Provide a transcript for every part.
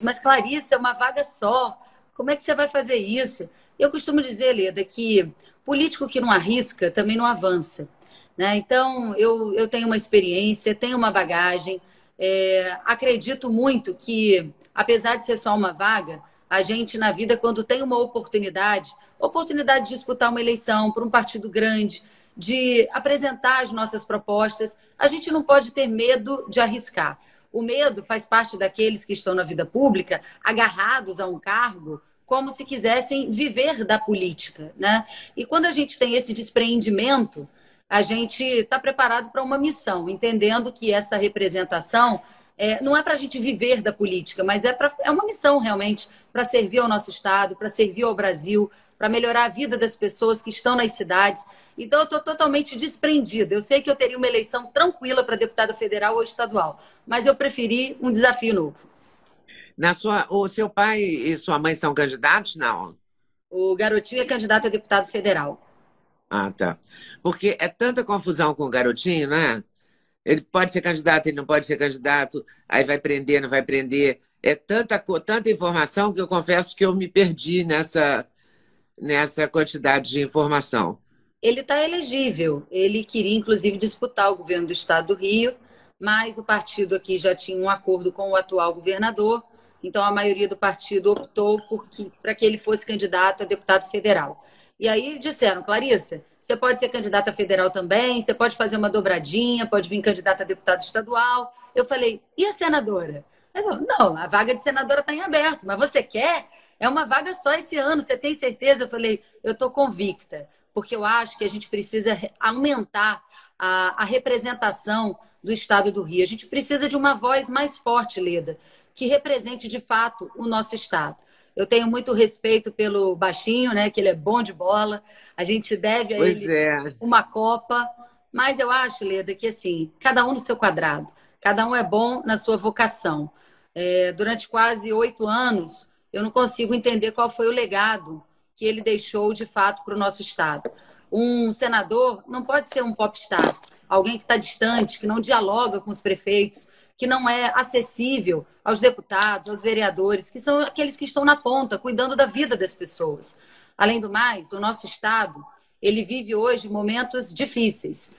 mas Clarice, é uma vaga só. Como é que você vai fazer isso? Eu costumo dizer, Leda, que político que não arrisca também não avança. Né? Então, eu tenho uma experiência, tenho uma bagagem, acredito muito que, apesar de ser só uma vaga, a gente na vida, quando tem uma oportunidade de disputar uma eleição por um partido grande, de apresentar as nossas propostas, a gente não pode ter medo de arriscar. O medo faz parte daqueles que estão na vida pública, agarrados a um cargo, como se quisessem viver da política, né? E quando a gente tem esse despreendimento, a gente está preparado para uma missão, entendendo que essa representação não é para a gente viver da política, mas é uma missão realmente para servir ao nosso Estado, para servir ao Brasil, para melhorar a vida das pessoas que estão nas cidades. Então, eu estou totalmente desprendida. Eu sei que eu teria uma eleição tranquila para deputada federal ou estadual, mas eu preferi um desafio novo. O seu pai e sua mãe são candidatos? Não. O garotinho é candidato a deputado federal. Ah, tá. Porque é tanta confusão com o garotinho, né? Ele pode ser candidato, ele não pode ser candidato, aí vai prender, não vai prender. É tanta informação que eu confesso que eu me perdi nessa quantidade de informação. Ele está elegível. Ele queria, inclusive, disputar o governo do estado do Rio, mas o partido aqui já tinha um acordo com o atual governador, então a maioria do partido optou para que ele fosse candidato a deputado federal. E aí disseram, Clarissa, você pode ser candidata a federal também, você pode fazer uma dobradinha, pode vir candidata a deputado estadual. Eu falei, e a senadora? Mas, não, a vaga de senadora está em aberto, mas você quer? É uma vaga só esse ano, você tem certeza? Eu falei, eu estou convicta, porque eu acho que a gente precisa aumentar a representação do Estado do Rio. A gente precisa de uma voz mais forte, Leda, que represente de fato o nosso Estado. Eu tenho muito respeito pelo Baixinho, né, que ele é bom de bola, a gente deve a Pois ele é. uma Copa, mas eu acho, Leda, que assim, cada um no seu quadrado, cada um é bom na sua vocação. Durante quase 8 anos, eu não consigo entender qual foi o legado que ele deixou de fato para o nosso Estado. Um senador não pode ser um popstar, alguém que está distante, que não dialoga com os prefeitos, que não é acessível aos deputados, aos vereadores, que são aqueles que estão na ponta, cuidando da vida das pessoas. Além do mais, o nosso Estado, ele vive hoje momentos difíceis.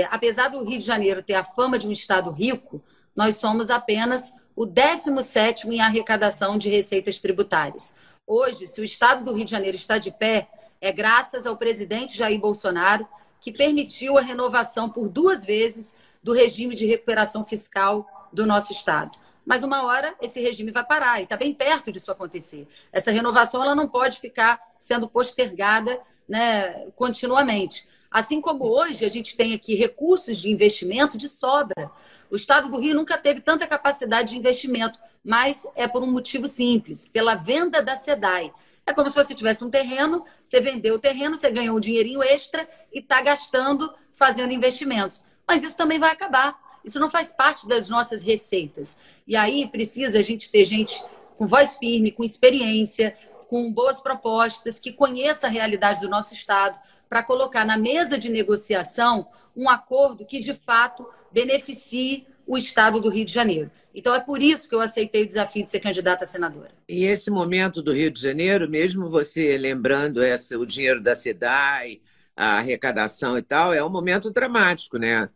Apesar do Rio de Janeiro ter a fama de um Estado rico, nós somos apenas o 17º em arrecadação de receitas tributárias. Hoje, se o Estado do Rio de Janeiro está de pé, é graças ao presidente Jair Bolsonaro, que permitiu a renovação por 2 vezes do regime de recuperação fiscal do nosso Estado. Mas uma hora esse regime vai parar e está bem perto disso acontecer. Essa renovação ela não pode ficar sendo postergada, né, continuamente. Assim como hoje a gente tem aqui recursos de investimento de sobra. O Estado do Rio nunca teve tanta capacidade de investimento, mas é por um motivo simples, pela venda da SEDAI. É como se você tivesse um terreno, você vendeu o terreno, você ganhou um dinheirinho extra e está gastando, fazendo investimentos. Mas isso também vai acabar. Isso não faz parte das nossas receitas. E aí precisa a gente ter gente com voz firme, com experiência, com boas propostas, que conheça a realidade do nosso Estado, para colocar na mesa de negociação um acordo que, de fato, beneficie o Estado do Rio de Janeiro. Então, é por isso que eu aceitei o desafio de ser candidata a senadora. E esse momento do Rio de Janeiro, mesmo você lembrando o dinheiro da SEDAI, a arrecadação e tal, é um momento dramático, né?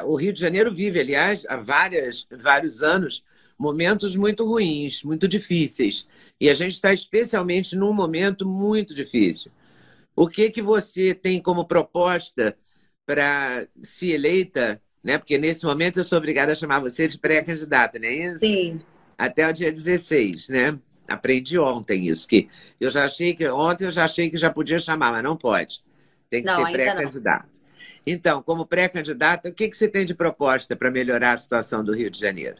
O Rio de Janeiro vive, aliás, há vários anos, momentos muito ruins, muito difíceis. E a gente está especialmente num momento muito difícil. O que você tem como proposta para se eleita, né? Porque nesse momento eu sou obrigada a chamar você de pré-candidata, não é isso? Sim. Até o dia 16, né? Aprendi ontem isso, que ontem eu já achei que já podia chamar, mas não pode. Tem que Não, ser ainda não. pré-candidato. Então, como pré-candidata, o que você tem de proposta para melhorar a situação do Rio de Janeiro?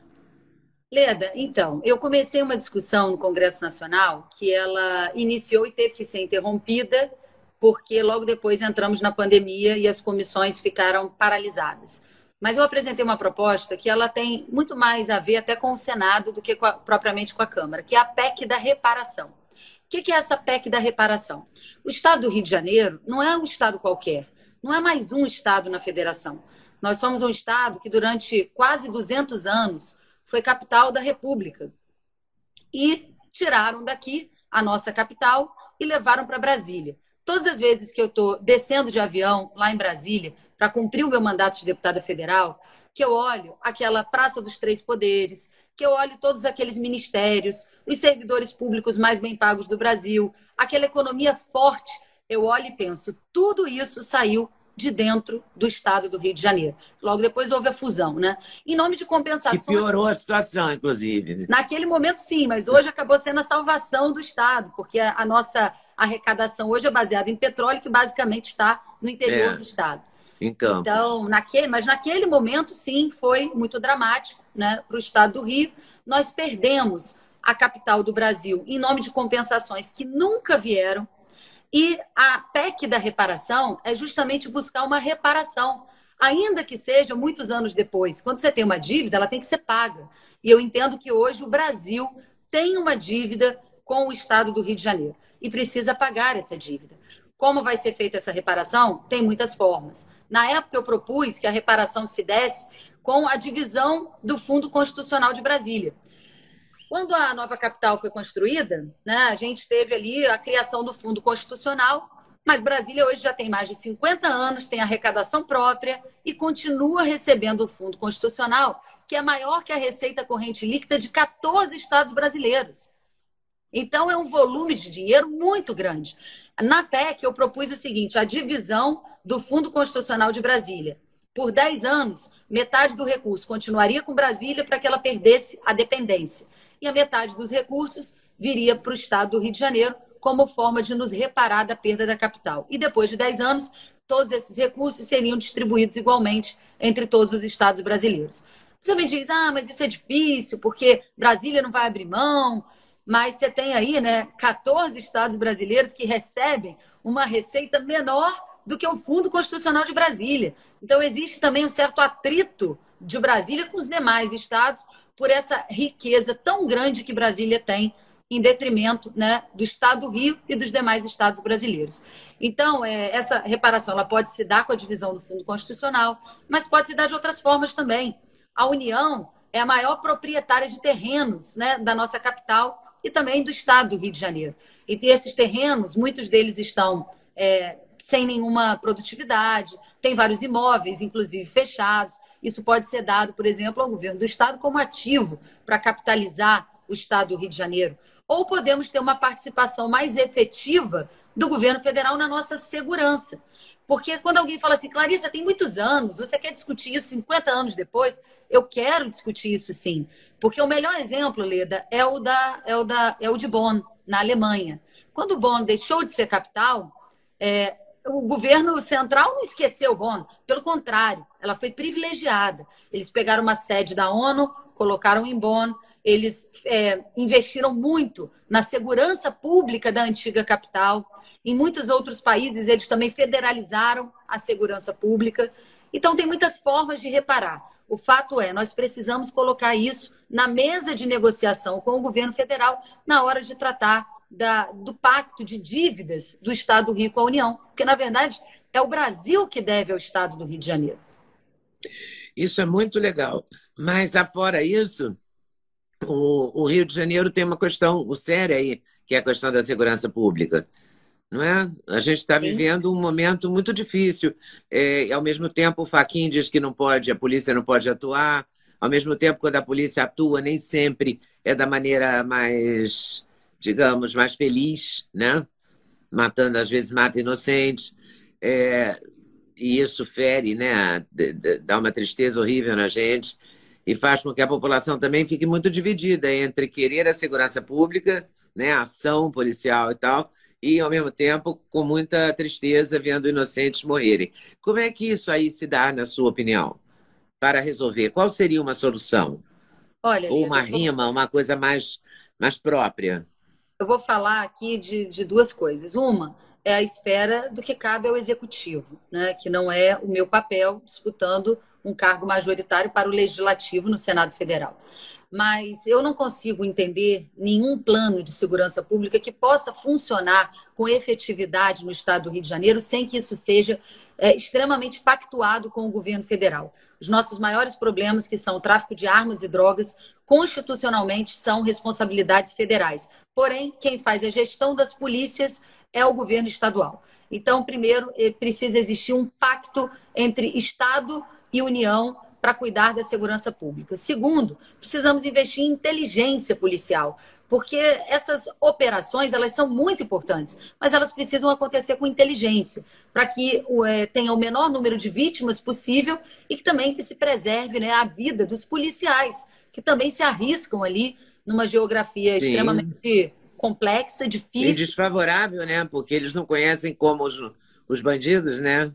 Leda, então, eu comecei uma discussão no Congresso Nacional que ela iniciou e teve que ser interrompida porque logo depois entramos na pandemia e as comissões ficaram paralisadas. Mas eu apresentei uma proposta que ela tem muito mais a ver até com o Senado do que propriamente com a Câmara, que é a PEC da reparação. O que é essa PEC da reparação? O Estado do Rio de Janeiro não é um Estado qualquer, não é mais um Estado na federação. Nós somos um Estado que durante quase 200 anos foi capital da República. e tiraram daqui a nossa capital e levaram para Brasília. Todas as vezes que eu estou descendo de avião lá em Brasília para cumprir o meu mandato de deputada federal, que eu olho aquela Praça dos Três Poderes, que eu olho todos aqueles ministérios, os servidores públicos mais bem pagos do Brasil, aquela economia forte, eu olho e penso, tudo isso saiu de dentro do estado do Rio de Janeiro. Logo depois houve a fusão, né? Em nome de compensações... Que piorou a situação, inclusive. Naquele momento, sim, mas hoje acabou sendo a salvação do estado, porque a nossa arrecadação hoje é baseada em petróleo, que basicamente está no interior do estado. Em Campos. Então, naquele momento, sim, foi muito dramático, né, para o estado do Rio. Nós perdemos a capital do Brasil em nome de compensações que nunca vieram. E a PEC da reparação é justamente buscar uma reparação, ainda que seja muitos anos depois. Quando você tem uma dívida, ela tem que ser paga. E eu entendo que hoje o Brasil tem uma dívida com o estado do Rio de Janeiro e precisa pagar essa dívida. Como vai ser feita essa reparação? Tem muitas formas. Na época, eu propus que a reparação se desse com a divisão do Fundo Constitucional de Brasília. Quando a nova capital foi construída, né, a gente teve ali a criação do Fundo Constitucional, mas Brasília hoje já tem mais de 50 anos, tem arrecadação própria e continua recebendo o Fundo Constitucional, que é maior que a receita corrente líquida de 14 estados brasileiros. Então, é um volume de dinheiro muito grande. Na PEC, eu propus o seguinte, a divisão do Fundo Constitucional de Brasília. Por 10 anos, metade do recurso continuaria com Brasília para que ela perdesse a dependência. E a metade dos recursos viria para o estado do Rio de Janeiro como forma de nos reparar da perda da capital. E depois de 10 anos, todos esses recursos seriam distribuídos igualmente entre todos os estados brasileiros. Você me diz, mas isso é difícil, porque Brasília não vai abrir mão, mas você tem aí, né, 14 estados brasileiros que recebem uma receita menor do que o Fundo Constitucional de Brasília. Então, existe também um certo atrito de Brasília com os demais estados por essa riqueza tão grande que Brasília tem, em detrimento, né, do estado do Rio e dos demais estados brasileiros. Então, essa reparação ela pode se dar com a divisão do Fundo Constitucional, mas pode se dar de outras formas também. A União é a maior proprietária de terrenos, né, da nossa capital e também do estado do Rio de Janeiro. E esses terrenos, muitos deles estão sem nenhuma produtividade, tem vários imóveis, inclusive fechados. Isso pode ser dado, por exemplo, ao governo do estado como ativo para capitalizar o estado do Rio de Janeiro. Ou podemos ter uma participação mais efetiva do governo federal na nossa segurança. Porque quando alguém fala assim, Clarissa, tem muitos anos, você quer discutir isso 50 anos depois? Eu quero discutir isso sim. Porque o melhor exemplo, Leda, é o de Bonn, na Alemanha. Quando Bonn deixou de ser capital, o governo central não esqueceu Bonn, pelo contrário, ela foi privilegiada. Eles pegaram uma sede da ONU, colocaram em Bonn, eles investiram muito na segurança pública da antiga capital. Em muitos outros países, eles também federalizaram a segurança pública. Então, tem muitas formas de reparar. O fato é, nós precisamos colocar isso na mesa de negociação com o governo federal na hora de tratar do pacto de dívidas do Estado do Rio com a União. Porque, na verdade, é o Brasil que deve ao Estado do Rio de Janeiro. Isso é muito legal. Mas, afora isso, o Rio de Janeiro tem uma questão séria aí, que é a questão da segurança pública. Não é? A gente está vivendo um momento muito difícil. E, ao mesmo tempo, o Fachin diz que a polícia não pode atuar. Ao mesmo tempo, quando a polícia atua, nem sempre é da maneira mais, digamos, mais feliz, né? Às vezes mata inocentes. E isso fere, né? Dá uma tristeza horrível na gente e faz com que a população também fique muito dividida entre querer a segurança pública, né? A ação policial e tal, e, ao mesmo tempo, com muita tristeza, vendo inocentes morrerem. Como é que isso aí se dá, na sua opinião, para resolver? Qual seria uma solução? Olha, ou uma rima, uma coisa mais própria? Eu vou falar aqui de duas coisas. Uma é a esfera do que cabe ao executivo, né? Que não é o meu papel disputando um cargo majoritário para o legislativo no Senado Federal. mas eu não consigo entender nenhum plano de segurança pública que possa funcionar com efetividade no estado do Rio de Janeiro sem que isso seja extremamente pactuado com o governo federal. Os nossos maiores problemas, que são o tráfico de armas e drogas, constitucionalmente são responsabilidades federais. Porém, quem faz a gestão das polícias é o governo estadual. Então, primeiro, precisa existir um pacto entre Estado e União para cuidar da segurança pública. Segundo, precisamos investir em inteligência policial, porque essas operações elas são muito importantes, mas elas precisam acontecer com inteligência, para que tenha o menor número de vítimas possível e que também que se preserve, né, a vida dos policiais, que também se arriscam ali numa geografia Sim. extremamente complexa, difícil. E desfavorável, né? Porque eles não conhecem como os bandidos, né?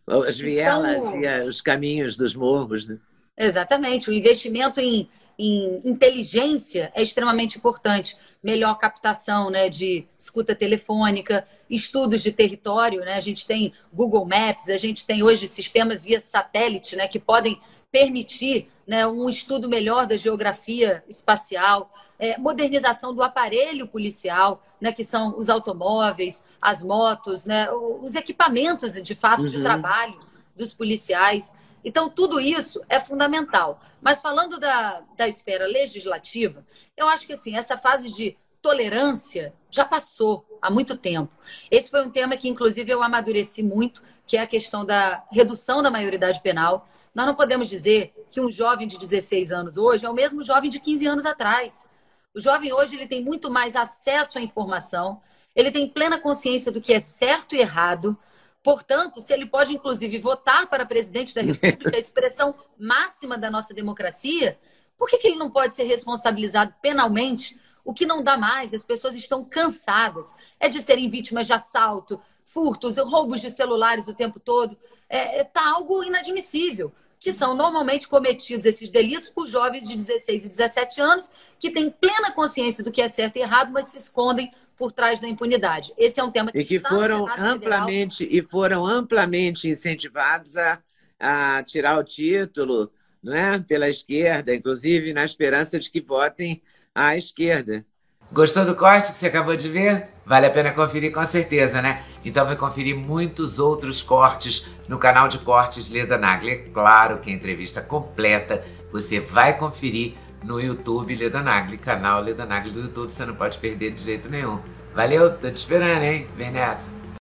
As vielas Então, e os caminhos dos morros, né? exatamente. O investimento em inteligência é extremamente importante. Melhor captação, né, de escuta telefônica, estudos de território, né? A gente tem Google Maps, a gente tem hoje sistemas via satélite, né, que podem permitir, né, um estudo melhor da geografia espacial, modernização do aparelho policial, né, que são os automóveis, as motos, né, os equipamentos de fato de trabalho dos policiais. Então, tudo isso é fundamental. Mas falando da esfera legislativa, eu acho que assim, essa fase de tolerância já passou há muito tempo. Esse foi um tema que, inclusive, eu amadureci muito, que é a questão da redução da maioridade penal. Nós não podemos dizer que um jovem de 16 anos hoje é o mesmo jovem de 15 anos atrás. O jovem hoje ele tem muito mais acesso à informação, ele tem plena consciência do que é certo e errado. Portanto, se ele pode, inclusive, votar para presidente da República, a expressão máxima da nossa democracia, por que ele não pode ser responsabilizado penalmente? O que não dá mais, as pessoas estão cansadas, é de serem vítimas de assalto, furtos, roubos de celulares o tempo todo. Está algo inadmissível, que são normalmente cometidos esses delitos por jovens de 16 e 17 anos, que têm plena consciência do que é certo e errado, mas se escondem por trás da impunidade. Esse é um tema que está foram amplamente incentivados a tirar o título, não é? Pela esquerda, inclusive na esperança de que votem à esquerda. Gostou do corte que você acabou de ver? Vale a pena conferir com certeza, né? Então vai conferir muitos outros cortes no canal de cortes Leda Nagli. É claro que a entrevista completa você vai conferir no YouTube Leda Nagli, canal Leda Nagli do YouTube, você não pode perder de jeito nenhum. Valeu, tô te esperando, hein? Vem nessa!